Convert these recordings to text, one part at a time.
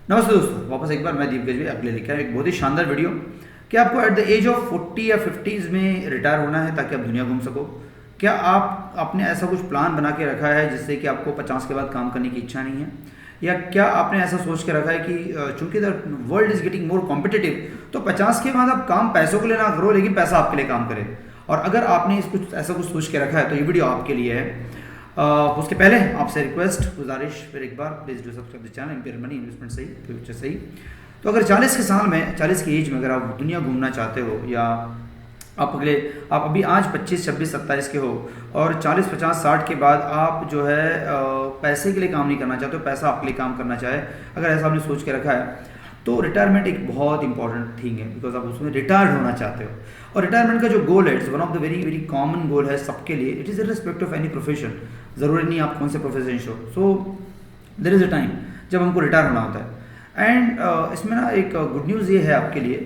नमस्ते दोस्तों, वापस एक बार मैं दीप गजबी अगले लेकर आया एक बहुत ही शानदार वीडियो कि आपको एट द एज ऑफ 40 या 50s में रिटायर होना है ताकि आप दुनिया घूम सको। क्या आप आपने ऐसा कुछ प्लान बना के रखा है जिससे कि आपको 50 के बाद काम करने की इच्छा नहीं है, या क्या आपने ऐसा सोच के रखा है कि चूंकि the world is getting more competitive तो 50 के बाद आप काम पैसों के लिए ना करो लेकिन पैसा आपके लिए काम करे। और अगर आपने ऐसा कुछ सोच के रखा है तो ये वीडियो आपके लिए है। उसके पहले आपसे रिक्वेस्ट गुजारिश फिर एक बार please do subscribe the channel इम्पेयर मनी इन्वेस्टमेंट सही फ्यूचर सही। तो अगर 40 के साल में 40 की एज में अगर आप दुनिया घूमना चाहते हो, या आप अभी आज 25, 26, 27 के हो और 40, 50, 60 के बाद आप जो है पैसे के लिए काम नहीं करना चाहते हो, पैसा आपके लिए काम करना चाहे, अगर ऐसा आपने सोच के रखा है तो रिटायरमेंट एक बहुत इंपॉर्टेंट थिंग है बिकॉज आप उसमें रिटायर्ड होना चाहते हो। और रिटायरमेंट का जो गोल है it's one of the very very common goal है सबके लिए। It is irrespective of any profession, ज़रूरी नहीं आप कौन से प्रोफेशन से हो। So there is a time जब हमको रिटायर होना होता है। एंड इसमें ना एक गुड न्यूज़ ये है आपके लिए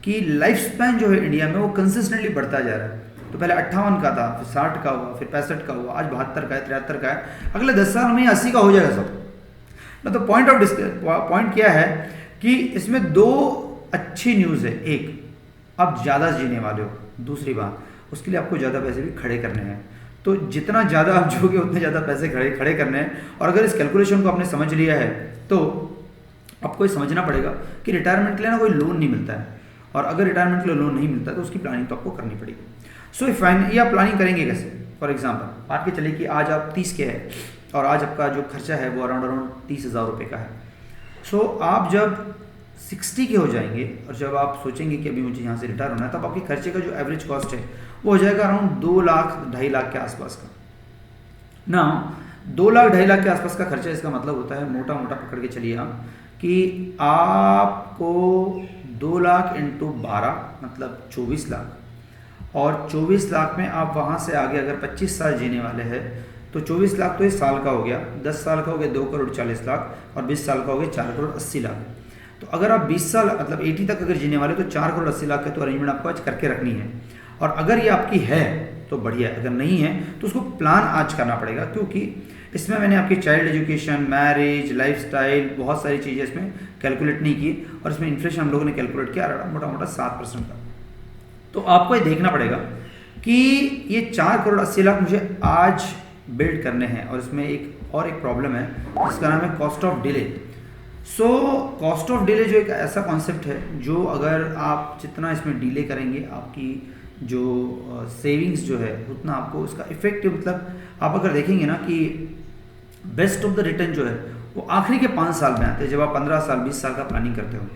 कि लाइफ स्पैन जो है इंडिया में वो कंसिस्टेंटली बढ़ता जा रहा है। तो पहले 58 का था, फिर 60 का हुआ, फिर 65 का हुआ, आज 72 का है, 73 का है। अगले 10 साल में 80 का हो जाएगा सब। मतलब पॉइंट क्या है कि इसमें दो अच्छी न्यूज़ है। एक, आप ज़्यादा जीने वाले हो। दूसरी बात, उसके लिए आपको ज़्यादा पैसे भी खड़े करने हैं। तो जितना ज़्यादा आप जोगे उतने ज़्यादा पैसे खड़े करने हैं। और अगर इस कैलकुलेशन को आपने समझ लिया है तो आपको ये समझना पड़ेगा कि रिटायरमेंट के लिए ना कोई लोन नहीं मिलता है, और अगर रिटायरमेंट के लिए लोन नहीं मिलता तो उसकी प्लानिंग तो आपको करनी पड़ेगी। सो ये आप प्लानिंग करेंगे कैसे? फॉर एग्जाम्पल मान के चलिए कि आज आप 30 के हैं और आज आपका जो खर्चा है वो अराउंड 30,000 रुपये का है। सो आप जब 60 के हो जाएंगे और जब आप सोचेंगे कि अभी मुझे यहाँ से रिटायर होना है, तब आपके खर्चे का जो एवरेज कॉस्ट है वो हो जाएगा अराउंड 2 लाख 2.5 लाख के आसपास का ना। 2 लाख 2.5 लाख के आसपास का खर्चा, इसका मतलब होता है मोटा मोटा पकड़ के चलिए आप कि आपको 2 लाख इंटू 12 मतलब 24 लाख, और 24 लाख में आप वहाँ से आगे अगर 25 साल जीने वाले हैं तो 24 लाख तो इस साल का हो गया, 10 साल का हो गया 2 करोड़ 40 लाख, और 20 साल का हो गया 4 करोड़ 80 लाख। तो अगर आप 20 साल मतलब 80 तक अगर जीने वाले तो 4 करोड़ 80 लाख का तो अरेंजमेंट आपको आज करके रखनी है। और अगर ये आपकी है तो बढ़िया है, अगर नहीं है तो उसको प्लान आज करना पड़ेगा, क्योंकि इसमें मैंने आपकी चाइल्ड एजुकेशन, मैरिज, लाइफस्टाइल, बहुत सारी चीज़ें इसमें कैलकुलेट नहीं की, और इसमें इन्फ्लेशन हम लोगों ने कैलकुलेट किया मोटा मोटा 7% का। तो आपको ये देखना पड़ेगा कि ये 4 करोड़ 80 लाख मुझे आज बिल्ड करने हैं। और इसमें एक प्रॉब्लम है जिसका नाम है cost of delay. So cost of delay जो एक ऐसा कॉन्सेप्ट है जो अगर आप जितना इसमें डिले करेंगे आपकी जो सेविंग्स जो है उतना आपको उसका इफेक्टिव, मतलब आप अगर देखेंगे ना कि बेस्ट ऑफ द रिटर्न जो है वो आखिरी के 5 साल में आते हैं, जब आप 15 साल 20 साल का प्लानिंग करते हो।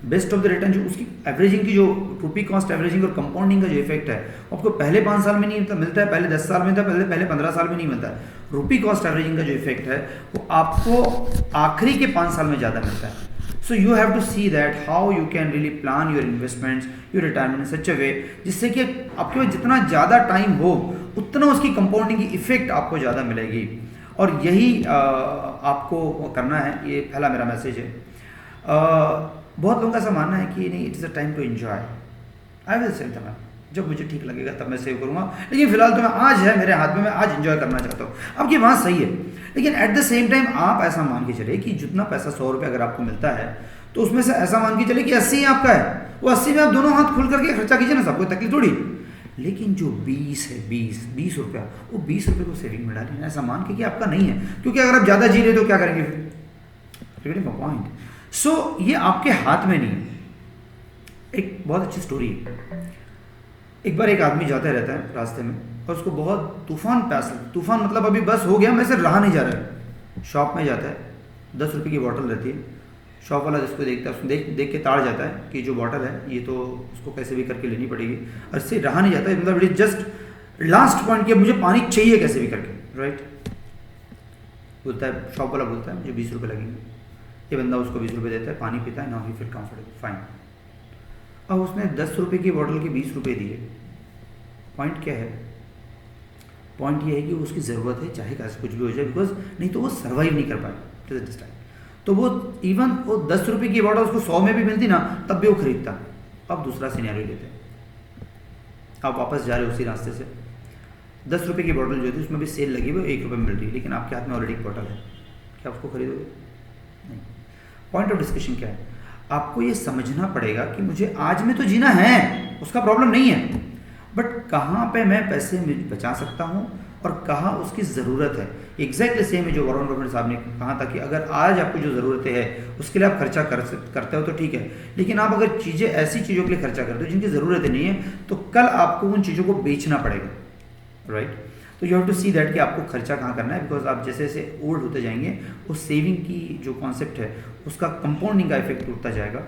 बेस्ट ऑफ द रिटर्न जो उसकी एवरेजिंग की जो रूपी कॉस्ट एवरेजिंग और कंपाउंडिंग का जो इफेक्ट है आपको पहले 5 साल में नहीं मिलता है, पहले 10 साल में था, पहले 15 साल में नहीं मिलता है। रूपी कॉस्ट एवरेजिंग का जो इफेक्ट है वो आपको आखिरी के 5 साल में ज़्यादा मिलता है। So you have to see that how you can really plan your investments, your retirement in such a way जिससे कि आपके पास जितना ज़्यादा टाइम हो उतना उसकी कंपाउंडिंग की इफेक्ट आपको ज़्यादा मिलेगी। और यही आपको करना है। ये पहला मेरा मैसेज है। बहुत लोगों का ऐसा मानना है कि नहीं, it is a time to enjoy. I will save that, जब मुझे ठीक लगेगा तब मैं सेव करूँगा, लेकिन फिलहाल तो मैं आज है मेरे हाथ में, मैं आज एंजॉय करना चाहता हूँ। अब ये बात सही है, लेकिन एट द सेम टाइम आप ऐसा मान के चले कि जितना पैसा 100 रुपये अगर आपको मिलता है तो उसमें से ऐसा मान के चले कि 80 आपका है, वो 80 में आप दोनों हाथ खुल करके खर्चा कीजिए ना, सबको तकलीफ थोड़ी। लेकिन जो 20 है 20 रुपया, वो 20 रुपये को सेविंग में डालिए, ऐसा मान के कि आपका नहीं है, क्योंकि अगर आप ज़्यादा जी रहे तो क्या करेंगे फिर? पॉइंट। सो ये आपके हाथ में नहीं है। एक बहुत अच्छी स्टोरी है। एक बार एक आदमी जाता रहता है रास्ते में और उसको बहुत तूफान मतलब अभी बस हो गया, मैं से रहा नहीं जा रहा है। शॉप में जाता है, 10 रुपये की बोतल रहती है। शॉप वाला जिसको देखता है उसको देख के ताड़ जाता है कि जो बोतल है ये तो उसको कैसे भी करके लेनी पड़ेगी, और इससे रहा नहीं जाता है। मतलब it is just last point कि मुझे पानी चाहिए कैसे भी करके, राइट? बोलता है, शॉप वाला बोलता है मुझे 20 रुपये लगेंगे। ये बंदा उसको 20 रुपये देता है, पानी पीता है, now he feel comfortable, fine. अब उसने 10 रुपये की बोतल के 20 रुपये दिए। पॉइंट क्या है? पॉइंट ये है कि उसकी ज़रूरत है, चाहे कैसे कुछ भी हो जाए, बिकॉज नहीं तो वो सर्वाइव नहीं कर पाए। तो वो इवन वो 10 रुपये की बोतल उसको 100 में भी मिलती ना तब भी वो खरीदता। अब दूसरा सिनेरियो लेते हैं, आप वापस जा रहे हो उसी रास्ते से, 10 रुपये की बोतल जो थी उसमें भी सेल लगी हुई, 1 रुपये मिल रही है, लेकिन आपके हाथ में ऑलरेडी एक बोतल है, क्या उसको खरीदोगे? नहीं। पॉइंट ऑफ डिस्कशन क्या है, आपको ये समझना पड़ेगा कि मुझे आज में तो जीना है, उसका प्रॉब्लम नहीं है, बट कहाँ पे मैं पैसे बचा सकता हूँ और कहाँ उसकी ज़रूरत है। एग्जैक्टली सेम है जो वरुण बफेट साहब ने कहा था कि अगर आज आपको जो ज़रूरत है उसके लिए आप खर्चा करते हो तो ठीक है, लेकिन आप अगर चीज़ें ऐसी चीज़ों के लिए खर्चा करते हो जिनकी ज़रूरत नहीं है तो कल आपको उन चीज़ों को बेचना पड़ेगा, राइट। तो you have to see that कि आपको खर्चा कहाँ करना है, बिकॉज आप जैसे जैसे ओल्ड होते जाएंगे उस सेविंग की जो कॉन्सेप्ट है उसका कंपाउंडिंग का इफेक्ट टूटता जाएगा।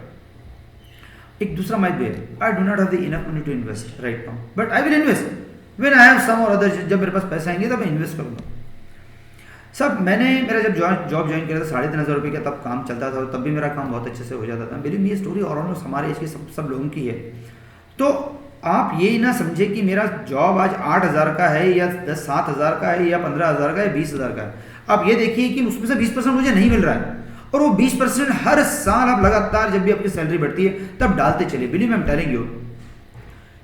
एक दूसरा माइट भी है, I do not have the enough money to invest right now, but I will invest when I have some or other. जब मेरे पास पैसे आएंगे तब मैं इन्वेस्ट करूँगा। सब मैंने मेरा जब जॉब ज्वाइन किया था 3,500 रुपये का तब काम चलता था, तब भी मेरा काम बहुत अच्छे से हो जाता था। मेरी ये स्टोरी और हमारे एज के सब लोगों की है। तो आप ये ना समझे कि मेरा जॉब आज 8,000 का है या 7,000 का है या 15,000 का है 20,000 का है। आप ये देखिए कि उसमें से 20% मुझे नहीं मिल रहा है और वो 20% हर साल आप लगातार जब भी आपकी सैलरी बढ़ती है तब डालते चले। Believe I am telling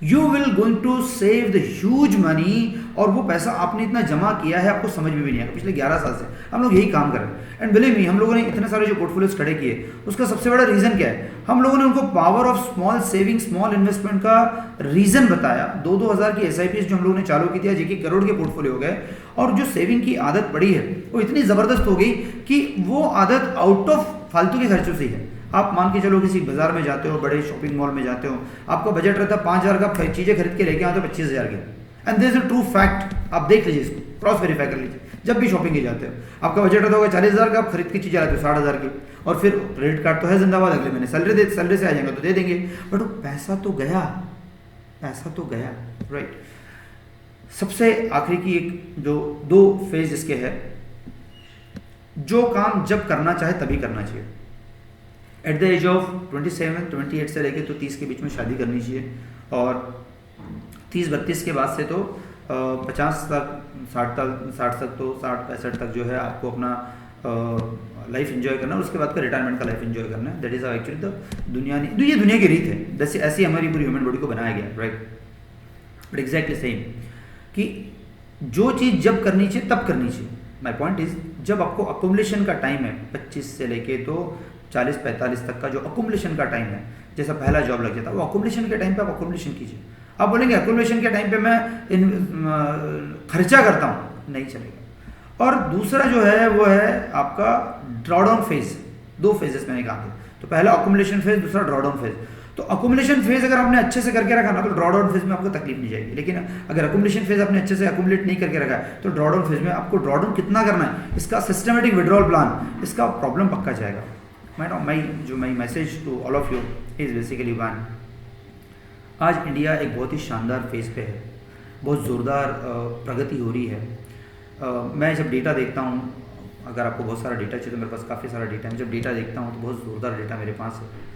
you will going to save the huge money, और वो पैसा आपने इतना जमा किया है आपको समझ में भी नहीं आएगा। पिछले 11 साल से हम लोग यही काम कर रहे हैं। एंड बिलीव मी, हम लोगों ने इतने सारे जो पोर्टफोलियोज खड़े किए उसका सबसे बड़ा रीजन क्या है, हम लोगों ने उनको power of small saving small investment का रीजन बताया। 2-2 हज़ार की SIPs जो हम लोगों ने चालू की थी, जो करोड़ के पोर्टफोलियो हो गए, और जो सेविंग की आदत पड़ी है वो इतनी ज़बरदस्त हो गई कि वो आदत आउट ऑफ फालतू के खर्चों से है। आप मान के चलो किसी बाजार में जाते हो, बड़े शॉपिंग मॉल में जाते हो, आपका बजट रहता है 5,000 का, चीज़ें खरीद के लेके आते हो 25,000 के। And this is a true fact, आप देख लीजिए, इसको क्रॉस वेरीफाई कर लीजिए। जब भी शॉपिंग के जाते हो आपका बजट रहता होगा 40,000 का, आप खरीद की चीज़ें लाते हो 60,000 की, और फिर क्रेडिट कार्ड तो है जिंदाबाद, अगले महीने सैलरी से आ जाएगा तो दे देंगे, बट वो पैसा तो गया, राइट। सबसे आखिरी की एक जो 2 फेज इसके है, जो काम जब करना चाहे तभी करना चाहिए। एट द एज ऑफ 27-28 से लेके तो 30 के बीच में शादी करनी चाहिए, और 30-32 के बाद से तो 50 तक 60 तक तो 60-65 तक जो है आपको अपना लाइफ एंजॉय करना है, उसके बाद का रिटायरमेंट का लाइफ एंजॉय करना है। दैट इज एक्चुअली द ये दुनिया की रीत है, जैसे ऐसी हमारी पूरी ह्यूमन बॉडी को बनाया गया, राइट। बट एग्जैक्टली सेम कि जो चीज़ जब करनी चाहिए तब करनी चाहिए। माई पॉइंट इज, जब आपको अकोमोलेशन का टाइम है 25 से लेके तो 40-45 तक का जो अकोमोलेशन का टाइम है, जैसा पहला जॉब लग जाता है, वो अकोमोलेशन के टाइम पे आप अकोमोलेशन कीजिए। आप बोलेंगे अकोमोलेशन के टाइम पे मैं खर्चा करता हूँ, नहीं चलेगा। और दूसरा जो है वो है आपका ड्रॉडाउन फेज। 2 फेजेस मैंने कहा थे, तो पहला अकोमोलेशन फेज, दूसरा ड्रॉडाउन फेज। तो अकोमोलेशन फेज अगर आपने अच्छे से करके रखा ना तो ड्रॉडाउन फेज में आपको तकलीफ नहीं जाएगी, लेकिन अगर अकोमोलेशन फेज आपने अच्छे से अकोमोलेट नहीं करके रखा है तो ड्रॉडाउन फेज में आपको ड्रॉडाउन कितना करना है, इसका सिस्टमेटिक विड्रॉल प्लान, इसका प्रॉब्लम पक्का जाएगा। My message to all of you is basically one, आज इंडिया एक बहुत ही शानदार फेज पे है, बहुत ज़ोरदार प्रगति हो रही है। मैं जब डेटा देखता हूँ, अगर आपको बहुत सारा डेटा चाहिए तो मेरे पास काफ़ी सारा डेटा है, जब डेटा देखता हूँ तो बहुत ज़ोरदार डेटा मेरे पास है।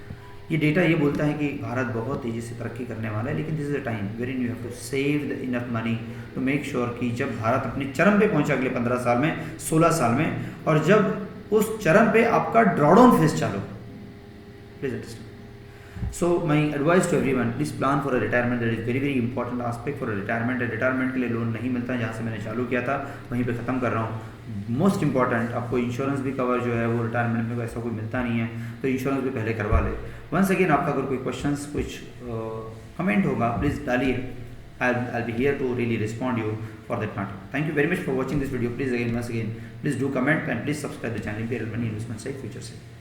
ये डेटा ये बोलता है कि भारत बहुत तेज़ी से तरक्की करने वाला है, लेकिन this is a time wherein you have to save the enough money to make sure कि जब भारत अपने चरम पे पहुंचा अगले 15 साल में, 16 साल में, और जब उस चरम पे आपका ड्रॉडाउन फेज चालू, please understand. So my advice to everyone, please plan for a retirement. That is very very important aspect for a retirement. Retirement के लिए लोन नहीं मिलता है, जहाँ से मैंने चालू किया था वहीं पे ख़त्म कर रहा हूँ। मोस्ट इंपॉर्टेंट, आपको इंश्योरेंस भी कवर जो है वो रिटायरमेंट में ऐसा कोई मिलता नहीं है, तो इंश्योरेंस भी पहले करवा ले। वंस अगेन, आपका अगर कोई क्वेश्चंस कुछ कमेंट होगा प्लीज़ डालिए, I'll be here to really respond you for that matter. Thank you very much for watching this video. Please again, once again, please do comment and please subscribe the channel Imperial Money Investment Safe Future Safe.